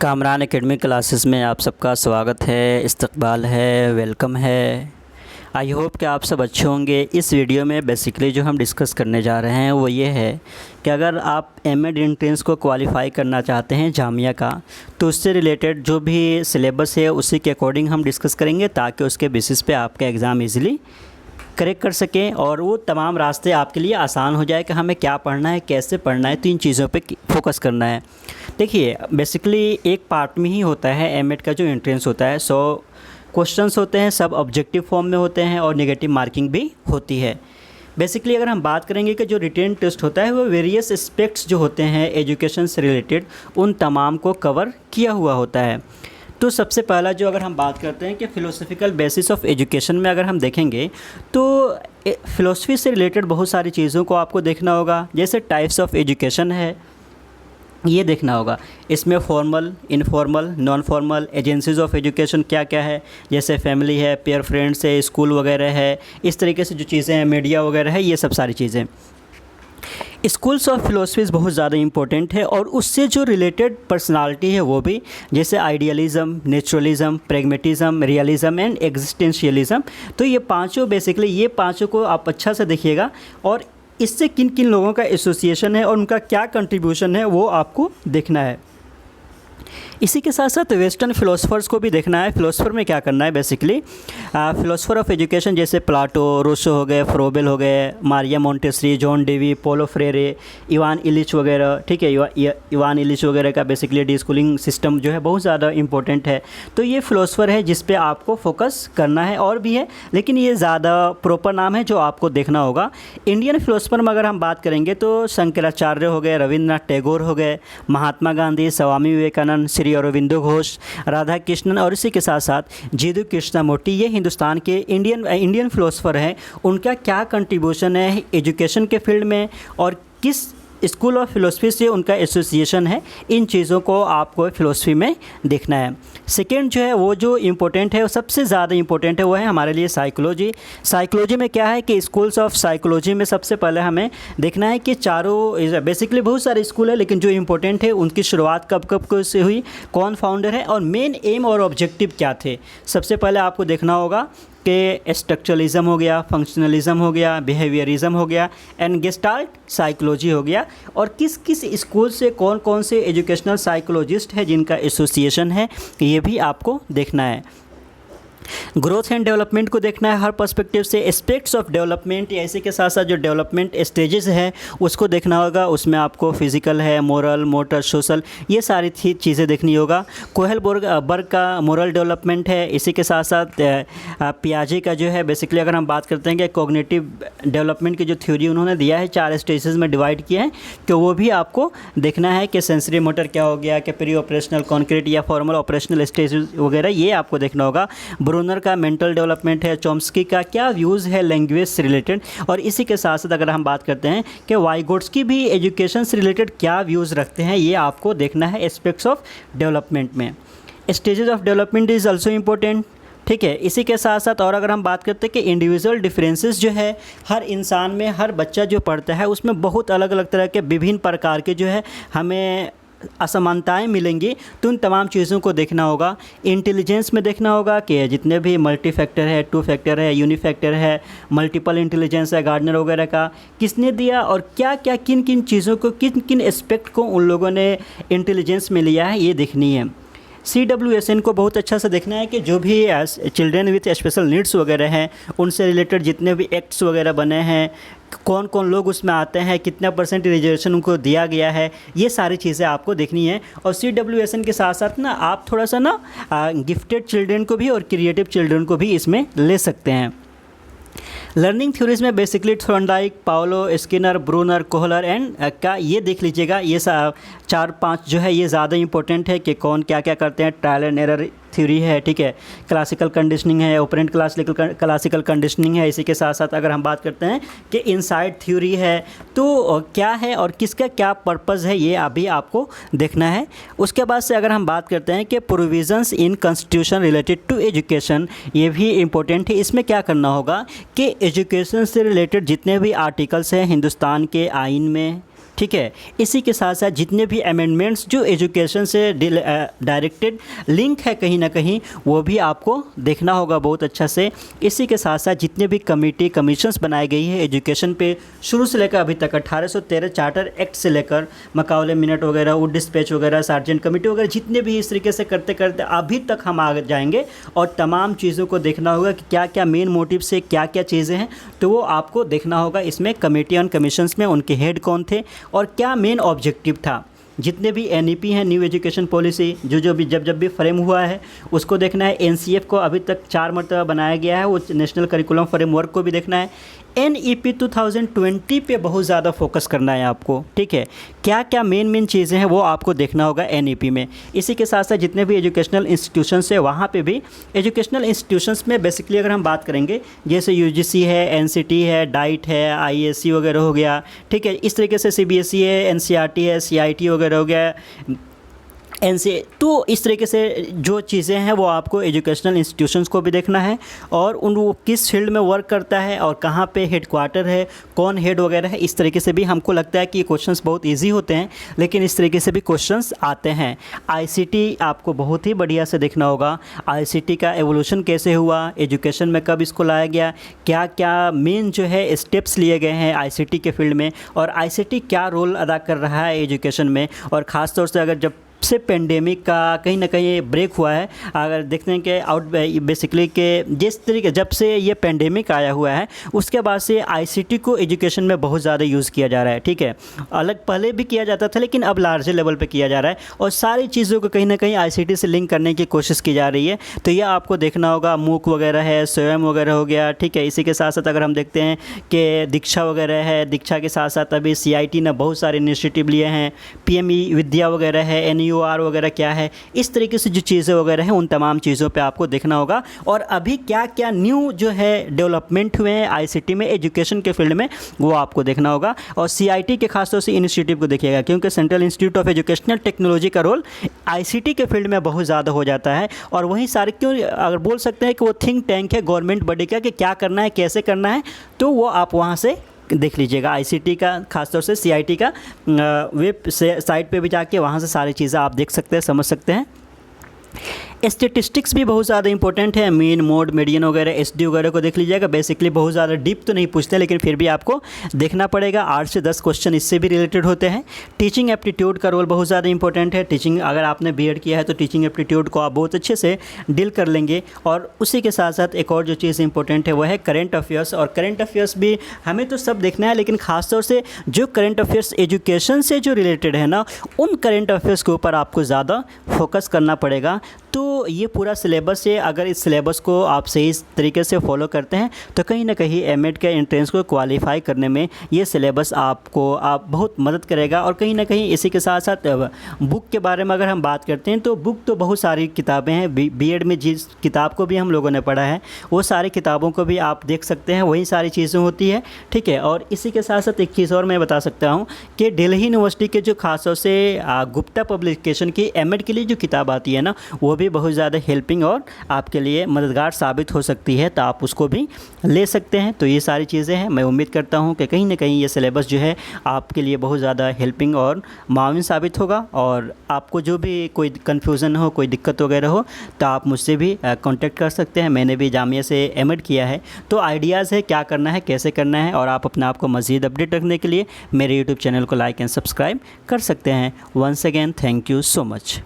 Kamran academy classes में आप सबका स्वागत है, इस्तकबाल है, वेलकम है। आई होप कि आप सब अच्छे होंगे। इस वीडियो में बेसिकली जो हम डिस्कस करने जा रहे हैं वो ये है कि अगर आप एमएड एंट्रेंस को क्वालिफ़ाई करना चाहते हैं जामिया का, तो उससे रिलेटेड जो भी सिलेबस है उसी के अकॉर्डिंग हम डिस्कस करेंगे ताकि उसके बेसिस पे आपका एग्ज़ाम ईज़िली करेक्ट कर सकें और वो तमाम रास्ते आपके लिए आसान हो जाए कि हमें क्या पढ़ना है, कैसे पढ़ना है, तो इन चीज़ों पे फोकस करना है। देखिए बेसिकली एक पार्ट में ही होता है एमएड का जो एंट्रेंस होता है। 100 क्वेश्चंस होते हैं, सब ऑब्जेक्टिव फॉर्म में होते हैं और नेगेटिव मार्किंग भी होती है। बेसिकली अगर हम बात करेंगे कि जो रिटेन टेस्ट होता है वो वेरियस एस्पेक्ट्स जो होते हैं एजुकेशन से रिलेटेड उन तमाम को कवर किया हुआ होता है। तो सबसे पहला जो अगर हम बात करते हैं कि फ़िलोसफिकल बेसिस ऑफ एजुकेशन में अगर हम देखेंगे तो फ़िलोसफी से रिलेटेड बहुत सारी चीज़ों को आपको देखना होगा। जैसे टाइप्स ऑफ एजुकेशन है, ये देखना होगा। इसमें formal, informal, non formal, agencies of education क्या क्या है, जैसे फैमिली है, पेयर फ्रेंड्स है, स्कूल वगैरह है, इस तरीके से जो चीज़ें हैं, मीडिया वगैरह है, ये सब सारी चीज़ें। स्कूल्स ऑफ फिलोसफीज़ बहुत ज़्यादा इंपॉर्टेंट है और उससे जो रिलेटेड पर्सनालिटी है वो भी, जैसे आइडियलिज़म, नेचुरलिज़म, प्रेगमेटिज़म, रियलिज़म एंड एग्जिस्टेंशियलिज़म। तो ये पांचों बेसिकली, ये पांचों को आप अच्छा से देखिएगा और इससे किन किन लोगों का एसोसिएशन है और उनका क्या कंट्रीब्यूशन है वो आपको देखना है। इसी के साथ साथ वेस्टर्न फ़िलोसफर्स को भी देखना है। फ़िलोसफर में क्या करना है बेसिकली, फ़िलोसफर ऑफ एजुकेशन जैसे प्लाटो, रूसो हो गए, फ्रोबेल हो गए, मारिया मोंटेसरी, जॉन डेवी, पोलो फ्रेरे, इवान इलिच वगैरह, ठीक है। इवान इलिच वगैरह का बेसिकली डी स्कूलिंग सिस्टम जो है बहुत ज़्यादा इंपॉर्टेंट है। तो ये फ़िलोसफर है जिस पे आपको फोकस करना है, और भी है लेकिन ये ज़्यादा प्रॉपर नाम है जो आपको देखना होगा। इंडियन फ़िलोसफर में अगर हम बात करेंगे तो शंकराचार्य हो गए, रविंद्रनाथ टैगोर हो गए, महात्मा गांधी, स्वामी विवेकानंद, श्री अरविंदो घोष, राधा कृष्णन और इसी के साथ साथ जीदू कृष्णमूर्ति, ये हिंदुस्तान के इंडियन फ़िलोसफर हैं। उनका क्या कंट्रीब्यूशन है एजुकेशन के फील्ड में और किस स्कूल ऑफ फिलोसफी से उनका एसोसिएशन है, इन चीज़ों को आपको फ़िलोसफी में देखना है। सेकेंड जो है वो जो इम्पोर्टेंट है, वो सबसे ज़्यादा इम्पोर्टेंट है, वो है हमारे लिए साइकोलॉजी। साइकोलॉजी में क्या है कि स्कूल्स ऑफ साइकोलॉजी में सबसे पहले हमें देखना है कि चारों बेसिकली बहुत सारे स्कूल है लेकिन जो इम्पोर्टेंट है उनकी शुरुआत कब कब से हुई, कौन फाउंडर है और मेन एम और ऑब्जेक्टिव क्या थे। सबसे पहले आपको देखना होगा कि स्ट्रक्चरलिज्म हो गया, फंक्शनलिज्म हो गया, बिहेवियरिज्म हो गया एंड गेस्टाल्ट साइकोलॉजी हो गया, और किस किस स्कूल से कौन कौन से एजुकेशनल साइकोलॉजिस्ट है जिनका एसोसिएशन है, ये भी आपको देखना है। ग्रोथ एंड डेवलपमेंट को देखना है हर पर्सपेक्टिव से। एस्पेक्ट्स ऑफ डेवलपमेंट या इसी के साथ साथ जो डेवलपमेंट स्टेजेस है उसको देखना होगा। उसमें आपको फिज़िकल है, मोरल, मोटर, सोशल, ये सारी चीज़ें देखनी होगा। कोहेलबर्ग का मोरल डेवलपमेंट है। इसी के साथ साथ पियाजे का जो है बेसिकली अगर हम बात करते हैं कि कॉग्निटिव डेवलपमेंट की जो थ्योरी उन्होंने दिया है 4 स्टेजेस में डिवाइड किया है, तो वो भी आपको देखना है कि सेंसरी मोटर क्या हो गया, कि प्री ऑपरेशनल, कॉन्क्रीट या फॉर्मल ऑपरेशनल स्टेजेस वगैरह, ये आपको देखना होगा। ब्रूनर का मेंटल डेवलपमेंट है। चॉम्स्की का क्या व्यूज़ है लैंग्वेज से रिलेटेड, और इसी के साथ साथ अगर हम बात करते हैं कि वाइगोट्स्की भी एजुकेशन से रिलेटेड क्या व्यूज़ रखते हैं, ये आपको देखना है एस्पेक्ट्स ऑफ डेवलपमेंट में। Stages of development is also important, ठीक है। इसी के साथ साथ और अगर हम बात करते हैं कि इंडिविजुअल डिफरेंसेस जो है हर इंसान में, हर बच्चा जो पढ़ता है उसमें बहुत अलग अलग तरह के विभिन्न प्रकार के जो है हमें असमानताएं मिलेंगी, तो उन तमाम चीज़ों को देखना होगा। इंटेलिजेंस में देखना होगा कि जितने भी मल्टी फैक्टर है, 2 फैक्टर है, यूनिफैक्टर है, मल्टीपल इंटेलिजेंस है, गार्डनर वगैरह का किसने दिया और क्या क्या किन किन चीज़ों को, किन किन एस्पेक्ट को उन लोगों ने इंटेलिजेंस में लिया है, ये देखनी है। CWSN को बहुत अच्छा से देखना है कि जो भी चिल्ड्रेन विथ स्पेशल नीड्स वगैरह हैं उनसे रिलेटेड जितने भी एक्ट्स वगैरह बने हैं, कौन कौन लोग उसमें आते हैं, कितना % रिजर्वेशन उनको दिया गया है, ये सारी चीज़ें आपको देखनी है। और CWSN के साथ साथ ना आप थोड़ा सा ना गिफ्टेड चिल्ड्रेन को भी और क्रिएटिव चिल्ड्रेन को भी इसमें ले सकते हैं। लर्निंग थ्योरीज में basically Thorndike, Pavlov, Skinner, Bruner, Kohler and का ये देख लीजिएगा। ये 4-5 जो है ये ज़्यादा इंपॉर्टेंट है कि कौन क्या क्या करते हैं। ट्रायल एंड एरर थ्योरी है, ठीक है। क्लासिकल कंडीशनिंग है, ऑपरेंट क्लासिकल कंडीशनिंग है। इसी के साथ साथ अगर हम बात करते हैं कि इनसाइड थ्योरी है, तो क्या है और किसका क्या पर्पज़ है, ये अभी आपको देखना है। उसके बाद से अगर हम बात करते हैं कि provisions in constitution related to education, ये भी इम्पोर्टेंट है। इसमें क्या करना होगा कि एजुकेशन से रिलेटेड जितने भी आर्टिकल्स हैं हिंदुस्तान के आइन में, ठीक है। इसी के साथ साथ जितने भी अमेंडमेंट्स जो एजुकेशन से डायरेक्टेड लिंक है कहीं ना कहीं, वो भी आपको देखना होगा बहुत अच्छा से। इसी के साथ साथ जितने भी कमेटी कमीशंस बनाई गई है एजुकेशन पे शुरू से लेकर अभी तक 1813 चार्टर एक्ट से लेकर मकाउले मिनट वगैरह, वुड डिस्पैच वगैरह, सार्जेंट कमेटी वगैरह, जितने भी इस तरीके से करते करते अभी तक हम आगे जाएंगे और तमाम चीज़ों को देखना होगा कि क्या क्या मेन मोटिव से क्या क्या चीज़ें हैं, तो वो आपको देखना होगा। इसमें कमेटी ऑन कमीशंस में उनके हेड कौन थे और क्या मेन ऑब्जेक्टिव था। जितने भी NEP हैं, न्यू एजुकेशन पॉलिसी, जो भी जब भी फ्रेम हुआ है उसको देखना है। NCF को अभी तक 4 मरतबा बनाया गया है, वो नेशनल करिकुलम फ्रेमवर्क को भी देखना है। NEP 2020 पे बहुत ज़्यादा फोकस करना है आपको, ठीक है। क्या क्या मेन चीज़ें हैं वो आपको देखना होगा NEP में। इसी के साथ साथ जितने भी एजुकेशनल इंस्टीट्यूशंस है वहाँ पे भी, एजुकेशनल इंस्टीट्यूशंस में बेसिकली अगर हम बात करेंगे, जैसे UGC है, NCT है, डाइट है, ISC वगैरह हो गया, ठीक है। इस तरीके से CBSE है, NCERT है, CIT वगैरह हो गया, तो इस तरीके से जो चीज़ें हैं वो आपको एजुकेशनल इंस्टीट्यूशंस को भी देखना है और उन वो किस फील्ड में वर्क करता है और कहाँ पे हेडक्वार्टर है, कौन हेड वगैरह है। इस तरीके से भी हमको लगता है कि ये क्वेश्चंस बहुत इजी होते हैं, लेकिन इस तरीके से भी क्वेश्चंस आते हैं। ICT आपको बहुत ही बढ़िया से देखना होगा। ICT का एवोल्यूशन कैसे हुआ, एजुकेशन में कब इसको लाया गया, क्या क्या मेन जो है स्टेप्स लिए गए हैं ICT के फील्ड में, और ICT क्या रोल अदा कर रहा है एजुकेशन में। और ख़ास तौर से अगर जब से पेंडेमिक का कहीं ना कहीं ब्रेक हुआ है, अगर देखते हैं कि बेसिकली के जिस तरीके जब से ये पेंडेमिक आया हुआ है उसके बाद से ICT को एजुकेशन में बहुत ज़्यादा यूज़ किया जा रहा है, ठीक है। अलग पहले भी किया जाता था लेकिन अब लार्जर लेवल पे किया जा रहा है और सारी चीज़ों को कहीं ना कहीं ICT से लिंक करने की कोशिश की जा रही है। तो यह आपको देखना होगा। MOOC वगैरह है, स्वयं वगैरह हो गया, ठीक है। इसी के साथ साथ अगर हम देखते हैं कि दीक्षा वगैरह है, दीक्षा के साथ साथ अभी CIT ने बहुत सारे इनिशिएटिव लिए हैं, PME विद्या वगैरह है, NEOR वगैरह क्या है, इस तरीके से जो चीज़ें वगैरह हैं उन तमाम चीज़ों पे आपको देखना होगा। और अभी क्या क्या न्यू जो है डेवलपमेंट हुए हैं ICT में एजुकेशन के फील्ड में, वो आपको देखना होगा। और CIT के खासतौर से इनिशिएटिव को देखिएगा, क्योंकि central institute of educational technology का रोल ICT के फील्ड में बहुत ज़्यादा हो जाता है। और वहीं सारे क्यों अगर बोल सकते हैं कि वो थिंक टैंक है गवर्नमेंट बॉडी का, कि क्या करना है, कैसे करना है, तो वो आप वहाँ से देख लीजिएगा। ICT का खासतौर से CIT का वेब साइट पे भी जाके वहाँ से सारी चीज़ें आप देख सकते हैं, समझ सकते हैं। स्टेटिस्टिक्स भी बहुत ज़्यादा इंपॉर्टेंट है, मीन, मोड, मीडियन वगैरह, SD वगैरह को देख लीजिएगा। बेसिकली बहुत ज़्यादा डीप तो नहीं पूछते लेकिन फिर भी आपको देखना पड़ेगा। 8 से 10 क्वेश्चन इससे भी रिलेटेड होते हैं। टीचिंग एप्टीट्यूड का रोल बहुत ज़्यादा इंपॉर्टेंट है। टीचिंग अगर आपने BEd किया है तो टीचिंग एप्टीट्यूड को आप बहुत अच्छे से डील कर लेंगे। और उसी के साथ साथ एक और जो चीज़ इंपॉर्टेंट है वह है करंट अफेयर्स। और करंट अफेयर्स भी हमें तो सब देखना है, लेकिन ख़ासतौर से जो करंट अफेयर्स एजुकेशन से जो रिलेटेड है ना, उन करंट अफेयर्स के ऊपर आपको ज़्यादा फोकस करना पड़ेगा। तो ये पूरा सिलेबस है, अगर इस सिलेबस को आप सही तरीके से फॉलो करते हैं तो कहीं ना कहीं M.Ed के एंट्रेंस को क्वालिफाई करने में ये सिलेबस आपको बहुत मदद करेगा। और कहीं ना कहीं इसी के साथ साथ बुक के बारे में अगर हम बात करते हैं तो बुक तो बहुत सारी किताबें हैं। BEd में जिस किताब को भी हम लोगों ने पढ़ा है वो सारी किताबों को भी आप देख सकते हैं, वही सारी चीज़ें होती है, ठीक है। और इसी के साथ साथ एक चीज़ और मैं बता सकता हूँ कि दिल्ली यूनिवर्सिटी के जो खासतौर से गुप्ता पब्लिकेशन की M.Ed के लिए जो किताब आती है ना, वो भी बहुत ज़्यादा हेल्पिंग और आपके लिए मददगार साबित हो सकती है, तो आप उसको भी ले सकते हैं। तो ये सारी चीज़ें हैं। मैं उम्मीद करता हूँ कि कहीं ना कहीं ये सिलेबस जो है आपके लिए बहुत ज़्यादा हेल्पिंग और माविन साबित होगा। और आपको जो भी कोई कन्फ्यूज़न हो, कोई दिक्कत वगैरह हो, तो आप मुझसे भी कांटेक्ट कर सकते हैं। मैंने भी जामिया से M.Ed किया है, तो आइडियाज़ है क्या करना है, कैसे करना है। और आप अपने आप को मज़ीद अपडेट रखने के लिए मेरे YouTube चैनल को लाइक एंड सब्सक्राइब कर सकते हैं। Once again thank you so much.